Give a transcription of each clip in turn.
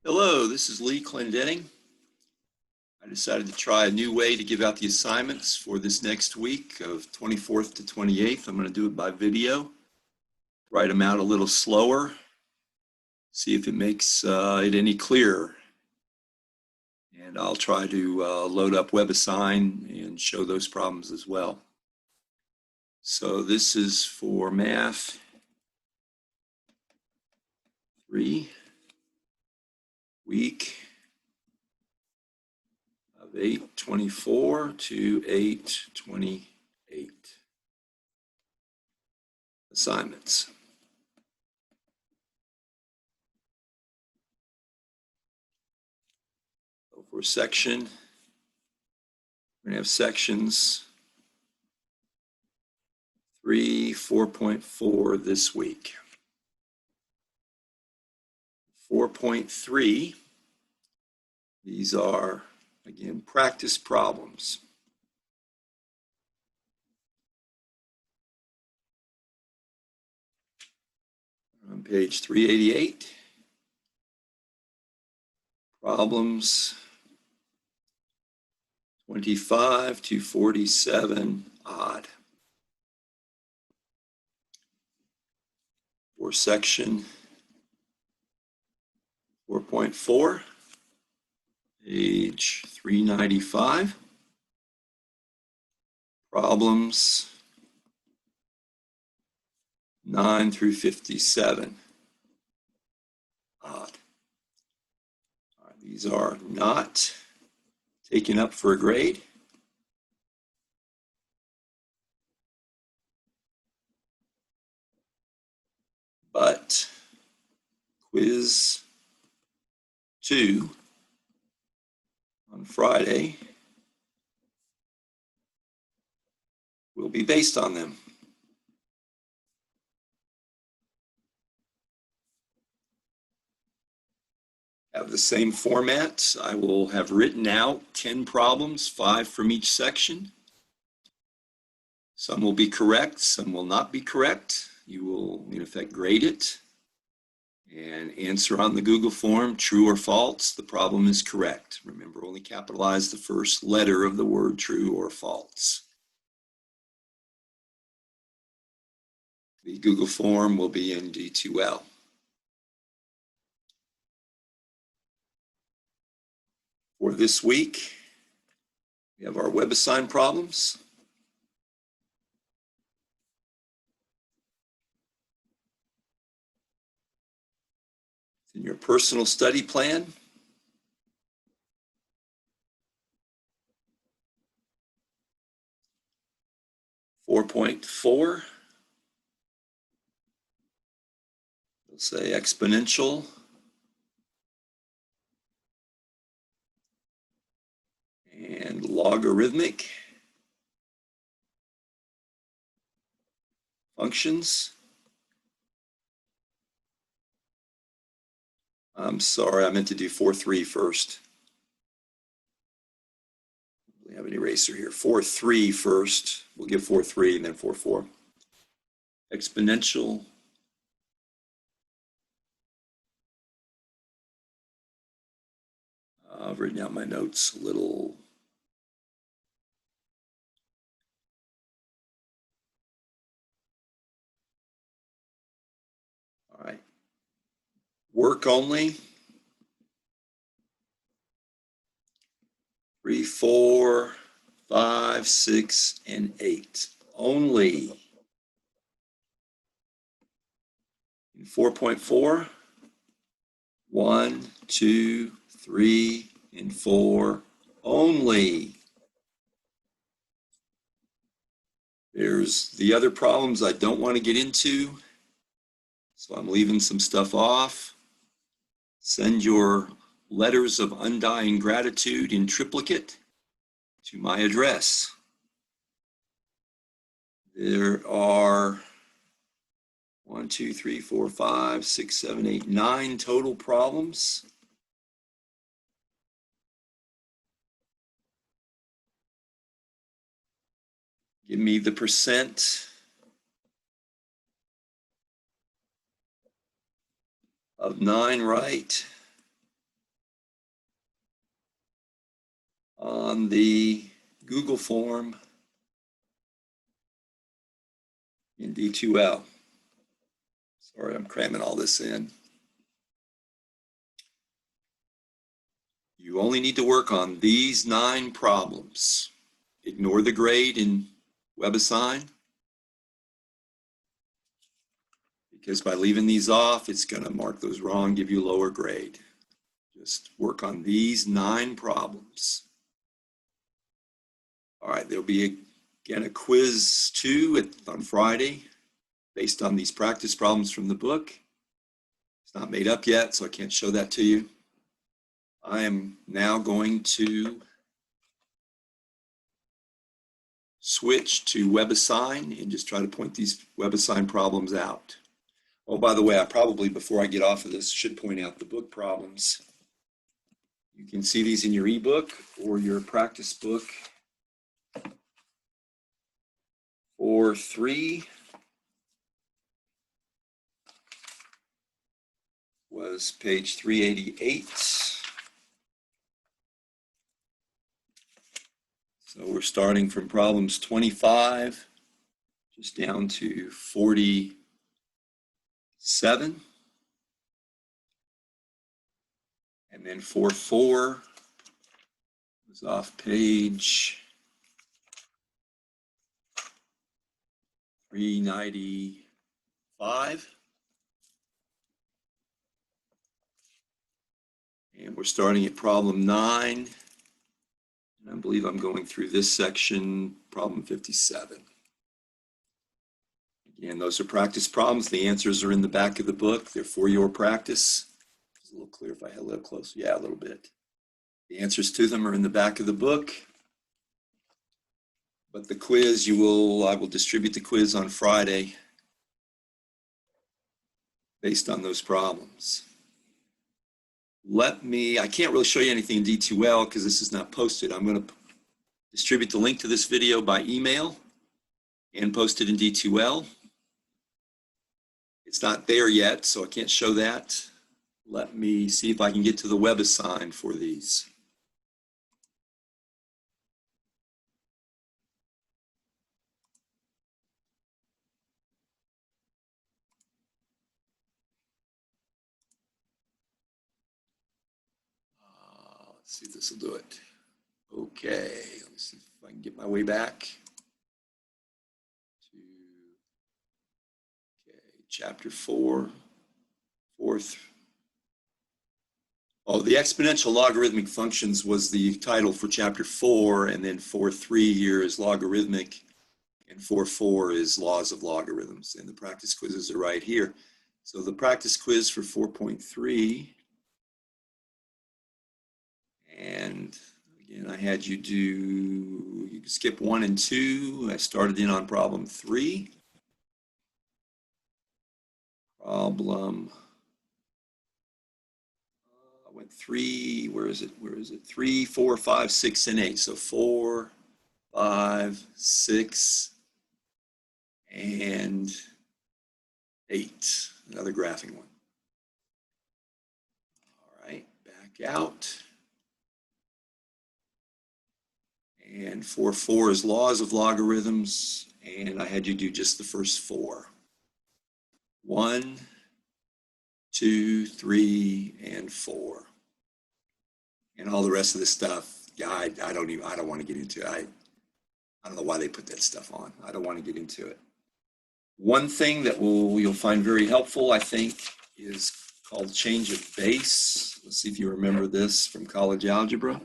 Hello, this is Lee Clendenning. I decided to try a new way to give out the assignments for this next week of 24th to 28th. I'm going to do it by video, write them out a little slower, see if it makes it any clearer. And I'll try to load up WebAssign and show those problems as well. So this is for Math 3, week of 8/24 to 8/28. Assignments. So for section, we're going to have sections 3, 4.4 this week. 4.3, these are, again, practice problems. On page 388, problems 25 to 47 odd. For section 4.4, page 395, problems 9 through 57 odd. These are not taken up for a grade. But quiz 2 on Friday will be based on them. Have the same format. I will have written out 10 problems, 5 from each section. Some will be correct, some will not be correct. You will, in effect, grade it and answer on the Google form, true or false. The problem is correct. Remember, only capitalize the first letter of the word true or false. The Google form will be in D2L. For this week, we have our WebAssign problems. In your personal study plan, (4.4), we'll say exponential and logarithmic functions. I'm sorry, I meant to do 4.3 first. We have an eraser here. 4.3 first. We'll give 4.3 and then 4.4. Exponential I've written out my notes a little. All right. Work only. 3, 4, 5, 6, and 8. Only. In 4.4, 1, 2, 3, and 4 only. There's the other problems I don't want to get into, so I'm leaving some stuff off. Send your letters of undying gratitude in triplicate to my address. There are 1, 2, 3, 4, 5, 6, 7, 8, 9 total problems. Give me the percent of 9 right on the Google form in D2L. Sorry, I'm cramming all this in. You only need to work on these 9 problems. Ignore the grade in WebAssign, because by leaving these off, it's going to mark those wrong, give you a lower grade. Just work on these 9 problems. All right, there'll be again a quiz 2 on Friday based on these practice problems from the book. It's not made up yet, so I can't show that to you. I am now going to switch to WebAssign and just try to point these WebAssign problems out. Oh, by the way, I probably, before I get off of this, should point out the book problems. You can see these in your ebook or your practice book. 4.3 was page 388. So we're starting from problems 25 just down to 47. And then 4.4 was off page 395. And we're starting at problem 9. And I believe I'm going through this section, problem 57. Again, those are practice problems. The answers are in the back of the book. They're for your practice. It's a little clear if I had a little closer. Yeah, a little bit. The answers to them are in the back of the book. But the quiz, I will distribute the quiz on Friday based on those problems. I can't really show you anything in D2L because this is not posted. I'm going to distribute the link to this video by email and post it in D2L. It's not there yet, so I can't show that. Let me see if I can get to the WebAssign for these. Let's see if this will do it. Okay, let me see if I can get my way back to chapter 4, fourth. Oh, the exponential logarithmic functions was the title for chapter 4, and then 4.3 here is logarithmic, and 4.4 is laws of logarithms, and the practice quizzes are right here. So the practice quiz for 4.3, and again, I had you skip 1 and 2. I started in on problem 3. Problem, I went 3, where is it? 3, 4, 5, 6, and 8. So 4, 5, 6, and 8. Another graphing one. All right, back out. And 4.4 is laws of logarithms, and I had you do just the first 4. 1, 2, 3, and 4. And all the rest of this stuff, yeah, I don't want to get into it. I don't know why they put that stuff on. I don't want to get into it. One thing that you'll find very helpful, I think, is called change of base. Let's see if you remember this from college algebra.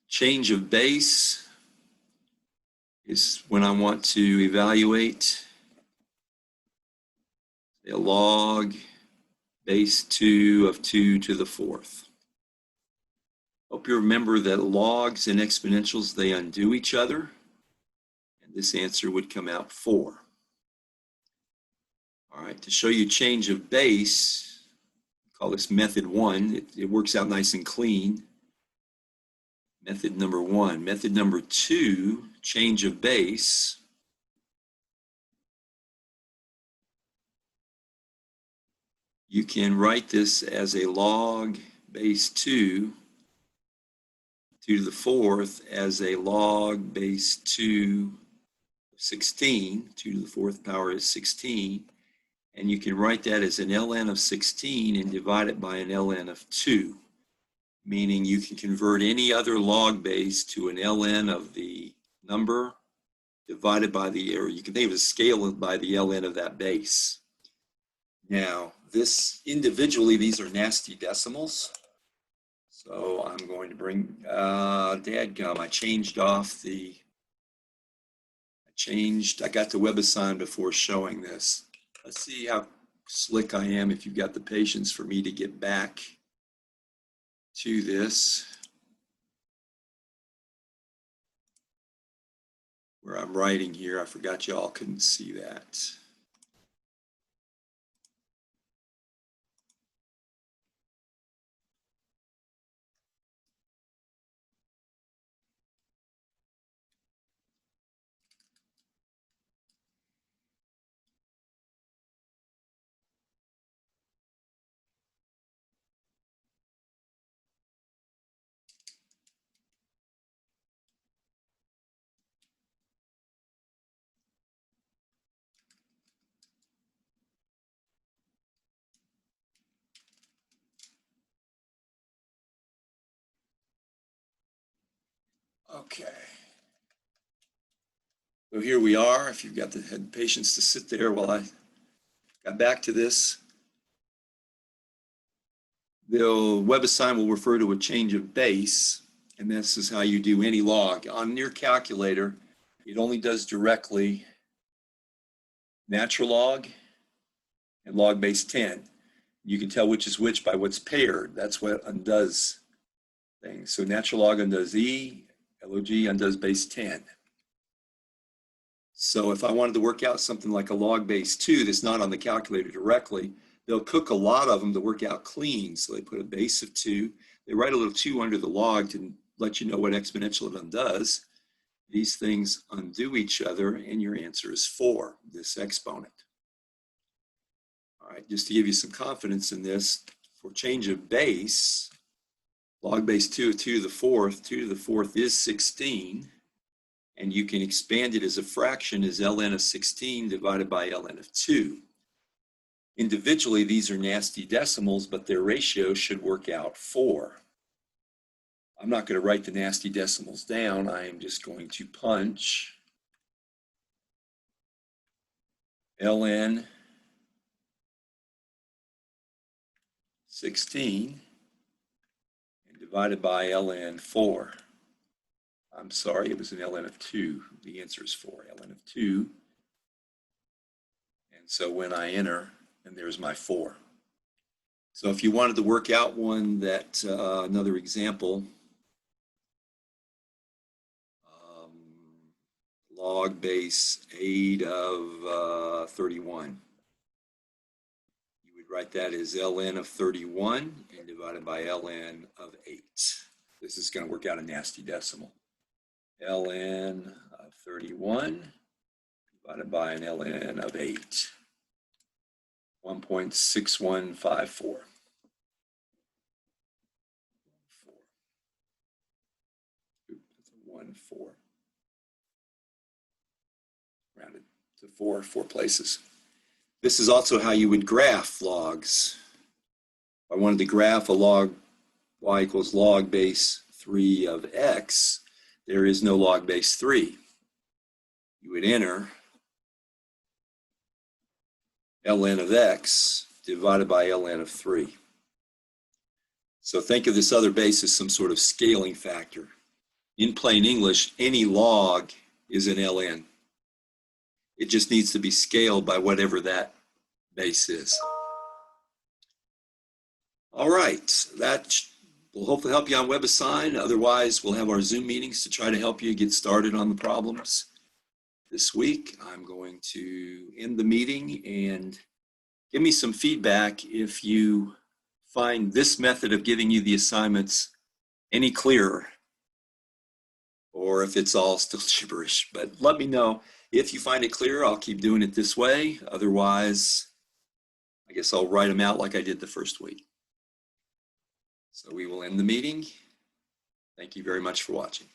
Change of base is when I want to evaluate a log base 2 of 2 to the 4th. Hope you remember that logs and exponentials, they undo each other, and this answer would come out 4. All right, to show you change of base, call this method 1. It works out nice and clean. Method number 1. Method number 2, change of base. you can write this as a log base 2 to the fourth as a log base 2 of 16. 2 to the fourth power is 16. And you can write that as an ln of 16 and divide it by an ln of 2, meaning you can convert any other log base to an ln of the number divided by the, or you can think of it as scale by the ln of that base. Now, this individually, these are nasty decimals. So I'm going to bring, dadgum, I changed off the, I got the WebAssign before showing this. Let's see how slick I am if you've got the patience for me to get back to this, where I'm writing here. I forgot y'all couldn't see that. Okay. So here we are. If you've got the had patience to sit there while I got back to this, the WebAssign will refer to a change of base, and this is how you do any log. On your calculator, it only does directly natural log and log base 10. You can tell which is which by what's paired. That's what undoes things. So natural log undoes E, log undoes base 10. So if I wanted to work out something like a log base 2 that's not on the calculator directly, they'll cook a lot of them to work out clean. So they put a base of 2. They write a little 2 under the log to let you know what exponential it undoes. These things undo each other, and your answer is 4, this exponent. All right, just to give you some confidence in this, for change of base, log base 2 of 2 to the fourth, 2 to the fourth is 16. And you can expand it as a fraction as ln of 16 divided by ln of 2. Individually, these are nasty decimals, but their ratio should work out 4. I'm not going to write the nasty decimals down. I am just going to punch ln 16 and divided by ln 4. I'm sorry, it was an ln of 2. The answer is 4, ln of 2. And so when I enter, and there's my 4. So if you wanted to work out one that, another example, log base 8 of 31. You would write that as ln of 31 and divided by ln of 8. This is going to work out a nasty decimal. ln of 31 divided by an ln of 8. 1.6154. 1.4. Rounded to 4 places. This is also how you would graph logs. If I wanted to graph a log y equals log base 3 of x, there is no log base 3. You would enter ln of x divided by ln of 3. So think of this other base as some sort of scaling factor. In plain English, any log is an ln. It just needs to be scaled by whatever that base is. All right, that will hopefully help you on WebAssign. Otherwise, we'll have our Zoom meetings to try to help you get started on the problems this week. I'm going to end the meeting and give me some feedback if you find this method of giving you the assignments any clearer, or if it's all still gibberish. But let me know. If you find it clear, I'll keep doing it this way. Otherwise, I guess I'll write them out like I did the first week. So we will end the meeting. Thank you very much for watching.